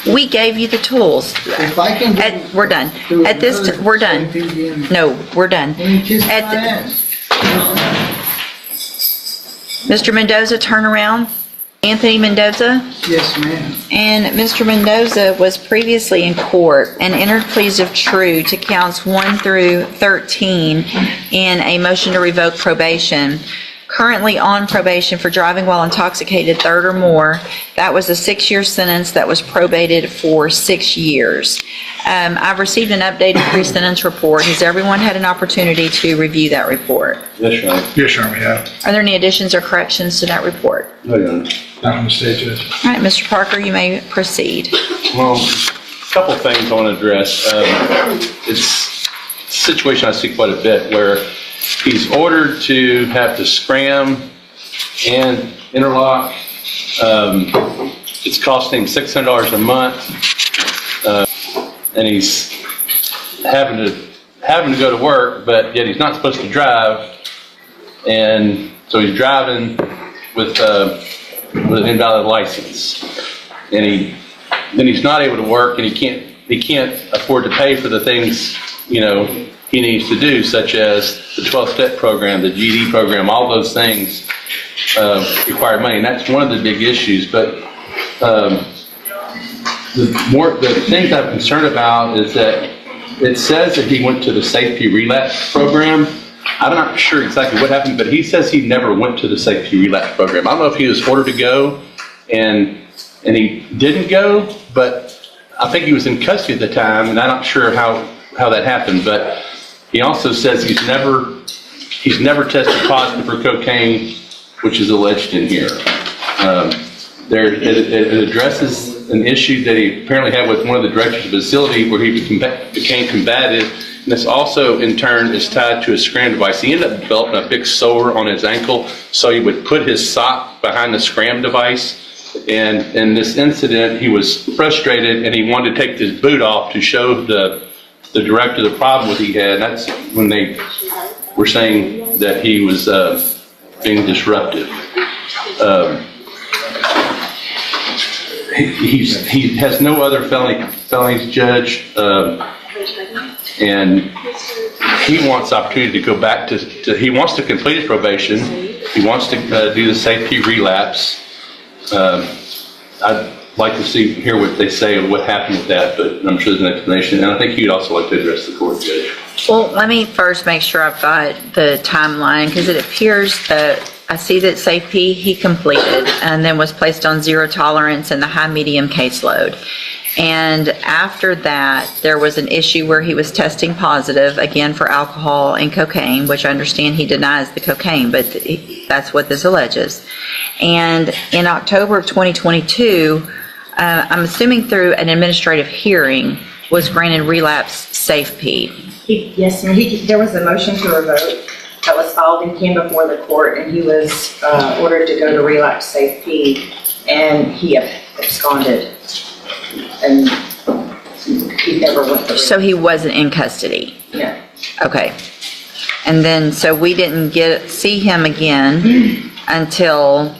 We gave you the tools. If I can We're done. do At this, another we're done. 17 No, we're done. Let me kiss my At ass. Mr. Mendoza, turn around. Anthony Mendoza. Yes, ma'am. And Mr. Mendoza was previously in court and entered pleas of true to counts 1 through 13 in a motion to revoke probation. Currently on probation for driving while intoxicated, third or more. That was a 6-year sentence that was probated for 6 years. I've received an updated pre-sentence report. Has everyone had an opportunity to review that report? Yes, Your Honor. Yes, Your Honor, we have. Are there any additions or corrections to that report? No, Your Honor. Not on the stage, Judge. All right, Mr. Parker, you may proceed. Well, a couple things I want to address. It's a situation I see quite a bit where he's ordered to have to scram and interlock. It's costing him $600 a month, and he's having to go to work, but yet he's not supposed to drive, and so he's driving with an invalid license, and then he's not able to work, and he can't afford to pay for the things he needs to do, such as the 12-step program, the GED program. All those things require money, and that's one of the big issues. But the things I'm concerned about is that it says that he went to the safety relapse program. I'm not sure exactly what happened, but he says he never went to the safety relapse program. I don't know if he was ordered to go and he didn't go, but I think he was in custody at the time, and I'm not sure how that happened. But he also says he's never tested positive for cocaine, which is alleged in here. It addresses an issue that he apparently had with one of the directors of the facility where he became combative. And this also, in turn, is tied to a scram device. He ended up developing a big sore on his ankle, so he would put his sock behind the scram device. And in this incident, he was frustrated, and he wanted to take his boot off to show the director the problem that he had. That's when they were saying that he was being disruptive. He has no other felonies, Judge, and he wants the opportunity to go back to he wants to complete his probation. He wants to do the safety relapse. I'd like to hear what they say and what happened with that, but I'm sure there's an explanation. And I think you'd also like to address the court, Judge. Well, let me first make sure I've got the timeline, because it appears that I see that safety he completed and then was placed on zero tolerance in the high-medium caseload. And after that, there was an issue where he was testing positive, again, for alcohol and cocaine, which I understand he denies the cocaine, but that's what this alleges. And in October of 2022, I'm assuming through an administrative hearing, was granted relapse safe-P. Yes, ma'am. There was a motion to revoke that was filed and came before the court, and he was ordered to go to relapse safe-P, and he absconded. And he never went to. So he wasn't in custody? No. Okay. And then, so we didn't see him again until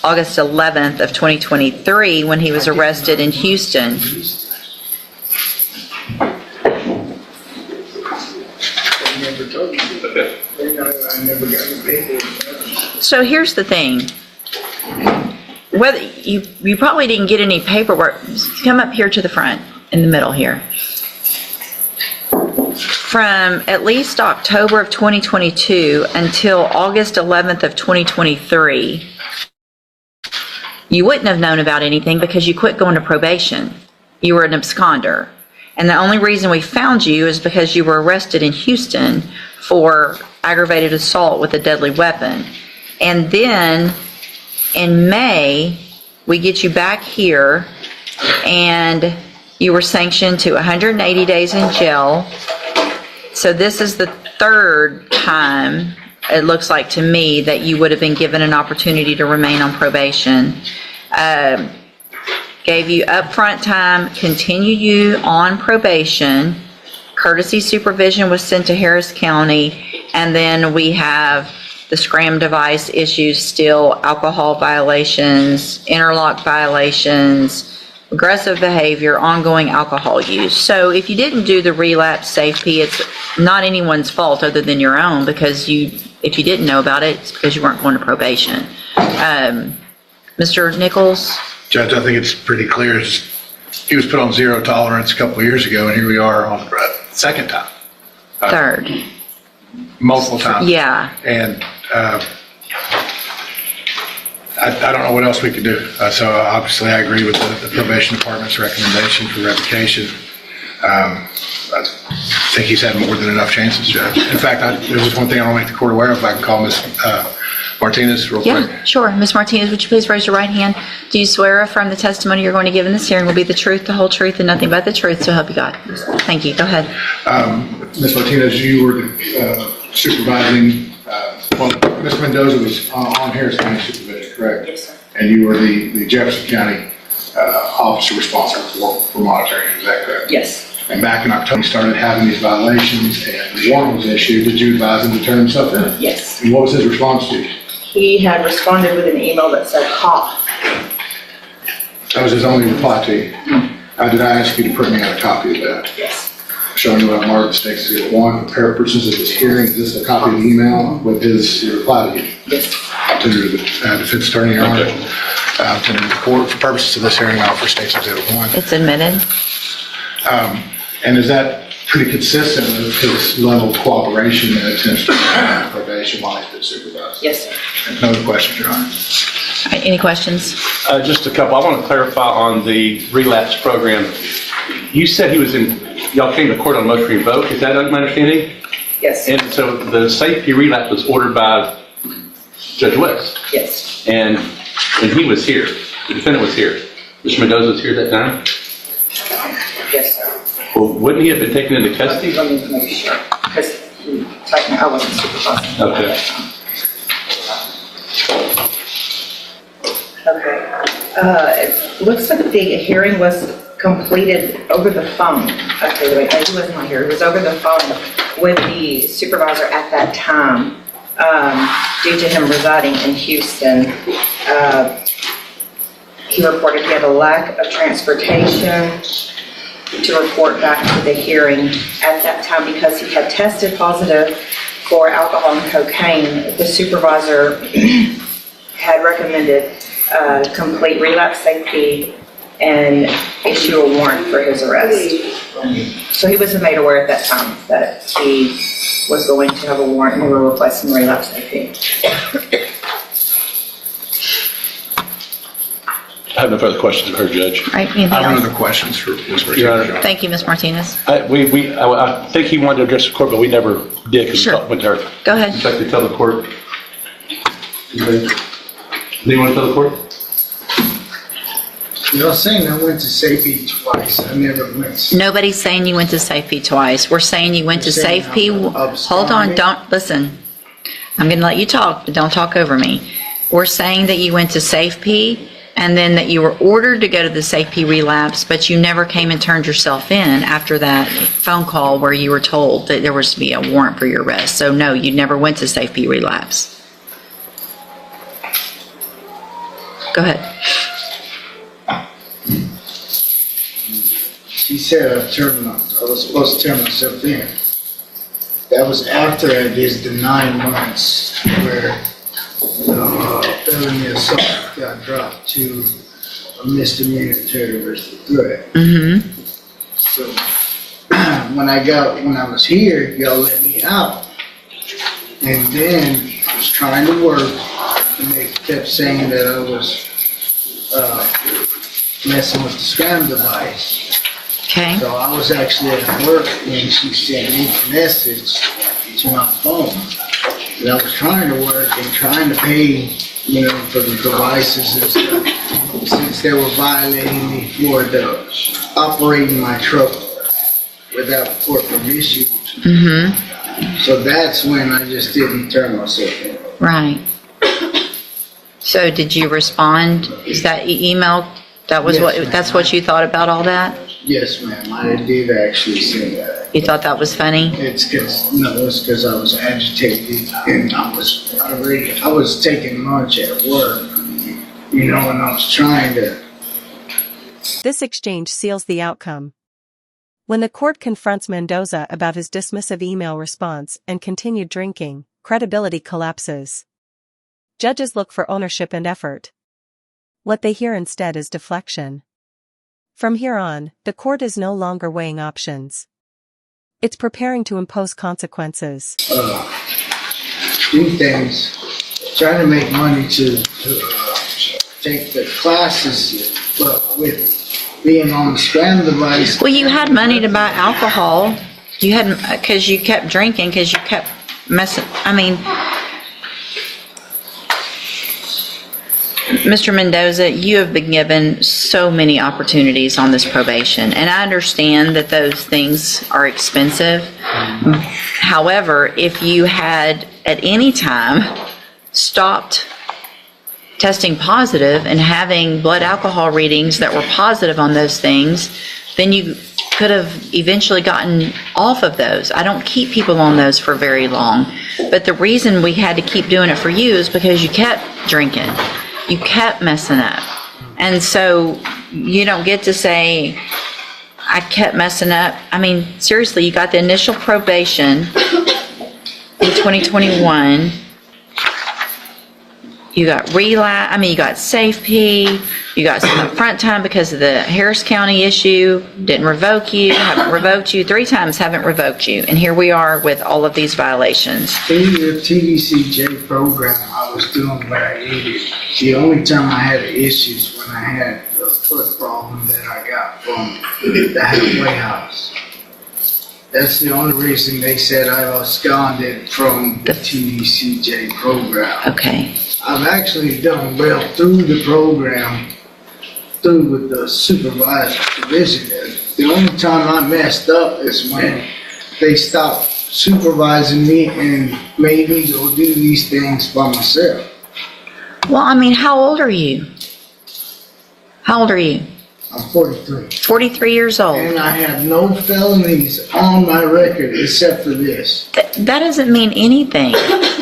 August 11th of 2023 when he was arrested in Houston. Never told me. I never got the paper. So here's the thing. Whether you probably didn't get any paperwork, come up here to the front, in the middle here. From at least October of 2022 until August 11th of 2023, you wouldn't have known about anything because you quit going to probation. You were an absconder. And the only reason we found you is because you were arrested in Houston for aggravated assault with a deadly weapon. And then in May, we get you back here, and you were sanctioned to 180 days in jail. So this is the third time, it looks like to me, that you would have been given an opportunity to remain on probation. Gave you upfront time, continued you on probation. Courtesy supervision was sent to Harris County, and then we have the scram device issues still, alcohol violations, interlock violations, aggressive behavior, ongoing alcohol use. So if you didn't do the relapse safety, it's not anyone's fault other than your own, because if you didn't know about it, it's because you weren't going to probation. Mr. Nichols? Judge, I think it's pretty clear. He was put on zero tolerance a couple of years ago, and here we are on the second time. Third. Multiple times. Yeah. And I don't know what else we could do. So obviously I agree with the probation department's recommendation for revocation. I think he's had more than enough chances, Judge. In fact, there was one thing I want to make the court aware of. If I can call Ms. Martinez real quick. Yeah, sure. Ms. Martinez, would you please raise your right hand? Do you swear or affirm the testimony you're going to give in this hearing will be the truth, the whole truth, and nothing but the truth, so help you God? Thank you. Go ahead. Ms. Martinez, you were supervising, well, Mr. Mendoza was on Harris County supervision, correct? Yes, sir. And you were the Jefferson County officer responsible for monitoring, is that correct? Yes. And back in October, he started having these violations and the warrant was issued. Did you advise him to turn himself in? Yes. And what was his response to you? He had responded with an email that said, "Ha." That was his only reply to you. Did I ask you to print me out a copy of that? Yes. Showing you what I marked Stakes Exhibit 1 for purposes of this hearing. Is this a copy of the email with his reply to you? Yes. To the defense attorney, Your Honor. To the court, for purposes of this hearing, I offer Stakes Exhibit 1. It's admitted. And is that pretty consistent with his level of cooperation and attempts to probation while he's been supervised? Yes, sir. No other questions, Your Honor. All right, any questions? Just a couple. I want to clarify on the relapse program. You said y'all came to court on motion to revoke. Is that my understanding? Yes. And so the safety relapse was ordered by Judge West. Yes. And he was here. The defendant was here. Mr. Mendoza was here that time? Yes, sir. Well, wouldn't he have been taken into custody? Let me make sure, because I wasn't supervising. Okay. Okay. It looks like the hearing was completed over the phone. Okay, wait, he wasn't on here. It was over the phone with the supervisor at that time, due to him residing in Houston. He reported he had a lack of transportation to report back to the hearing at that time because he had tested positive for alcohol and cocaine. The supervisor had recommended complete relapse safety and issue a warrant for his arrest. So he wasn't made aware at that time that he was going to have a warrant and we were requesting relapse safety. I have no further questions of her, Judge. All right, anything I have no else? other questions for Ms. Your Honor. Martinez. Thank you, Ms. Martinez. I think he wanted to address the court, but we never did because Sure. we went to her. Go ahead. Would you like to tell the court? Do you want to tell the court? You're saying I went to safety twice. I never went. Nobody's saying you went to safety twice. We're saying you went to You're saying safety. I'm Hold on, absconding? don't, listen. I'm going to let you talk, but don't talk over me. We're saying that you went to safety and then that you were ordered to go to the safety relapse, but you never came and turned yourself in after that phone call where you were told that there was to be a warrant for your arrest. So no, you never went to safety relapse. Go ahead. She said I was supposed to turn myself in. That was after I did the 9 months where felony assault got dropped to a misdemeanor terrorist threat. Mm-hmm. So when I was here, y'all let me out. And then I was trying to work and they kept saying that I was messing with the scam device. Okay. So I was actually at work when she sent me a message to my phone. And I was trying to work and trying to pay, for the devices and stuff, since they were violating me for operating my truck without court permission. Mm-hmm. So that's when I just didn't turn myself in. Right. So did you respond? Is that email? That was Yes, what, ma'am. that's what you thought about all that? Yes, ma'am, I did actually say that. You thought that was funny? It's because I was agitated and I was taking lunch at work, and I was trying to This exchange seals the outcome. When the court confronts Mendoza about his dismissive email response and continued drinking, credibility collapses. Judges look for ownership and effort. What they hear instead is deflection. From here on, the court is no longer weighing options. It's preparing to impose consequences. Do things, trying to make money to take the classes, but with being on the scram device. Well, you had money to buy alcohol. You had, because you kept drinking, because you kept messing, I mean, Mr. Mendoza, you have been given so many opportunities on this probation, and I understand that those things are expensive. However, if you had at any time stopped testing positive and having blood alcohol readings that were positive on those things, then you could have eventually gotten off of those. I don't keep people on those for very long, but the reason we had to keep doing it for you is because you kept drinking. You kept messing up. And so you don't get to say, I kept messing up. I mean, seriously, you got the initial probation in 2021. You got you got SafeP, you got some upfront time because of the Harris County issue, didn't revoke you, haven't revoked you, 3 times haven't revoked you, and here we are with all of these violations. Through the TDCJ program, I was doing what I needed. The only time I had issues when I had the foot problem that I got from the halfway house. That's the only reason they said I absconded from the TDCJ program. Okay. I've actually done well through the program, through with the supervised division. The only time I messed up is when they stopped supervising me and made me go do these things by myself. Well, I mean, how old are you? How old are you? I'm 43. 43 years old. And I have no felonies on my record except for this. That doesn't mean anything.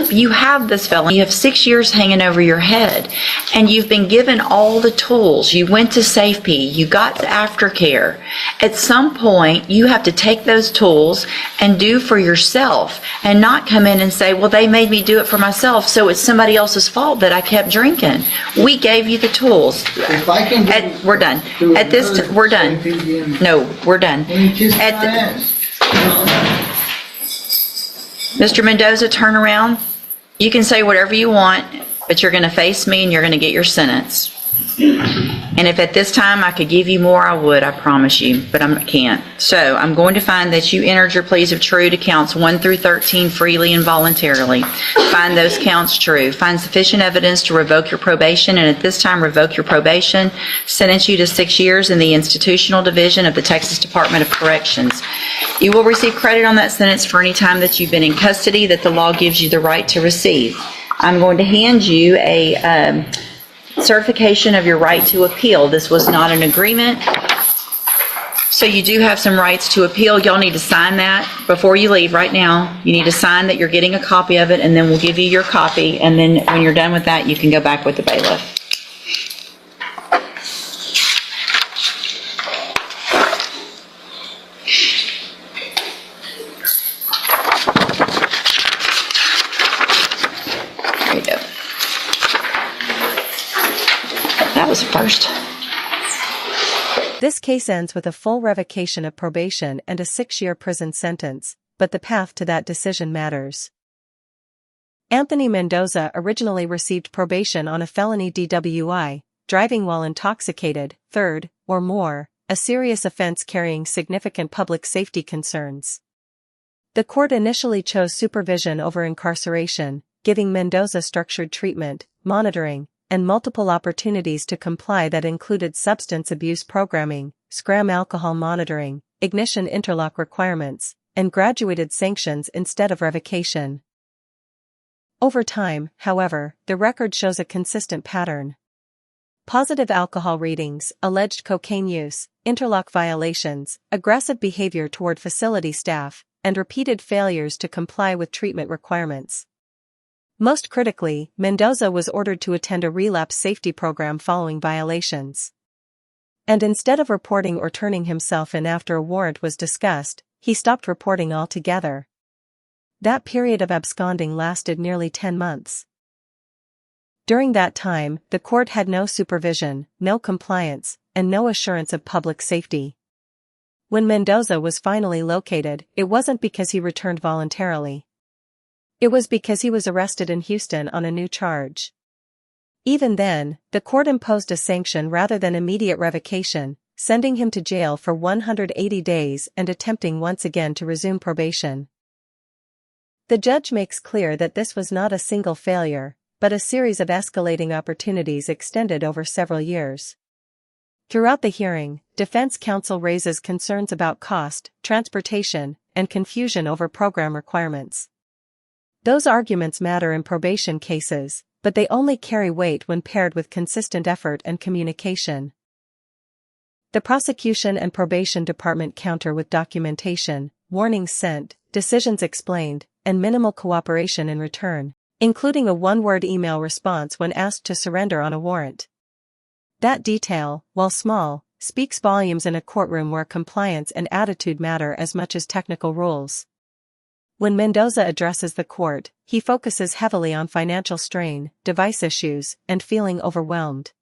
You have this felony. You have 6 years hanging over your head, and you've been given all the tools. You went to SafeP. You got the aftercare. At some point, you have to take those tools and do for yourself, and not come in and say, well, they made me do it for myself, so it's somebody else's fault that I kept drinking. We gave you the tools. If I can get We're done. At this, we're done. No, we're done. Mr. Mendoza, turn around. You can say whatever you want, but you're going to face me and you're going to get your sentence. And if at this time I could give you more, I would, I promise you, but I can't. So I'm going to find that you entered your pleas of true to counts 1 through 13 freely and voluntarily. Find those counts true. Find sufficient evidence to revoke your probation, and at this time revoke your probation. Sentence you to 6 years in the institutional division of the Texas Department of Corrections. You will receive credit on that sentence for any time that you've been in custody that the law gives you the right to receive. I'm going to hand you a certification of your right to appeal. This was not an agreement, so you do have some rights to appeal. Y'all need to sign that before you leave right now. You need to sign that you're getting a copy of it, and then we'll give you your copy, and then when you're done with that, you can go back with the bailiff. There you go. That was first. This case ends with a full revocation of probation and a 6-year prison sentence, but the path to that decision matters. Anthony Mendoza originally received probation on a felony DWI, driving while intoxicated, third, or more, a serious offense carrying significant public safety concerns. The court initially chose supervision over incarceration, giving Mendoza structured treatment, monitoring, and multiple opportunities to comply that included substance abuse programming, scram alcohol monitoring, ignition interlock requirements, and graduated sanctions instead of revocation. Over time, however, the record shows a consistent pattern. Positive alcohol readings, alleged cocaine use, interlock violations, aggressive behavior toward facility staff, and repeated failures to comply with treatment requirements. Most critically, Mendoza was ordered to attend a relapse safety program following violations. And instead of reporting or turning himself in after a warrant was discussed, he stopped reporting altogether. That period of absconding lasted nearly 10 months. During that time, the court had no supervision, no compliance, and no assurance of public safety. When Mendoza was finally located, it wasn't because he returned voluntarily. It was because he was arrested in Houston on a new charge. Even then, the court imposed a sanction rather than immediate revocation, sending him to jail for 180 days and attempting once again to resume probation. The judge makes clear that this was not a single failure, but a series of escalating opportunities extended over several years. Throughout the hearing, defense counsel raises concerns about cost, transportation, and confusion over program requirements. Those arguments matter in probation cases, but they only carry weight when paired with consistent effort and communication. The prosecution and probation department counter with documentation, warnings sent, decisions explained, and minimal cooperation in return, including a one-word email response when asked to surrender on a warrant. That detail, while small, speaks volumes in a courtroom where compliance and attitude matter as much as technical rules. When Mendoza addresses the court, he focuses heavily on financial strain, device issues, and feeling overwhelmed.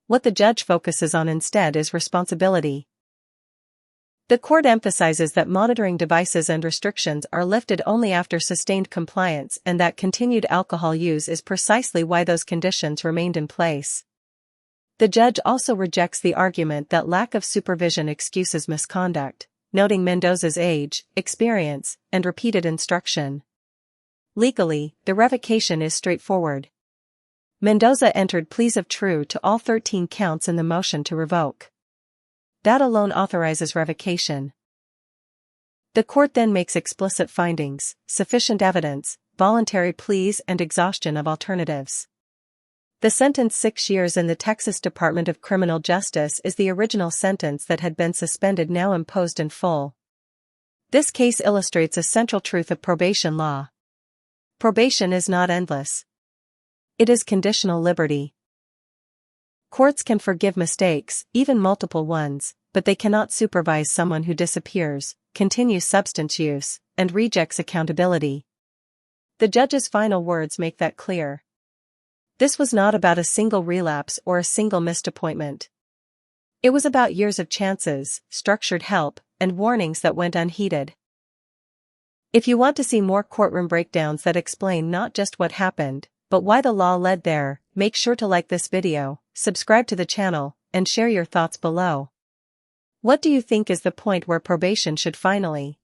What the judge focuses on instead is responsibility. The court emphasizes that monitoring devices and restrictions are lifted only after sustained compliance and that continued alcohol use is precisely why those conditions remained in place. The judge also rejects the argument that lack of supervision excuses misconduct, noting Mendoza's age, experience, and repeated instruction. Legally, the revocation is straightforward. Mendoza entered pleas of true to all 13 counts in the motion to revoke. That alone authorizes revocation. The court then makes explicit findings, sufficient evidence, voluntary pleas and exhaustion of alternatives. The sentence 6 years in the Texas Department of Criminal Justice is the original sentence that had been suspended now imposed in full. This case illustrates a central truth of probation law. Probation is not endless. It is conditional liberty. Courts can forgive mistakes, even multiple ones, but they cannot supervise someone who disappears, continues substance use, and rejects accountability. The judge's final words make that clear. This was not about a single relapse or a single missed appointment. It was about years of chances, structured help, and warnings that went unheeded. If you want to see more courtroom breakdowns that explain not just what happened, but why the law led there, make sure to like this video, subscribe to the channel, and share your thoughts below. What do you think is the point where probation should finally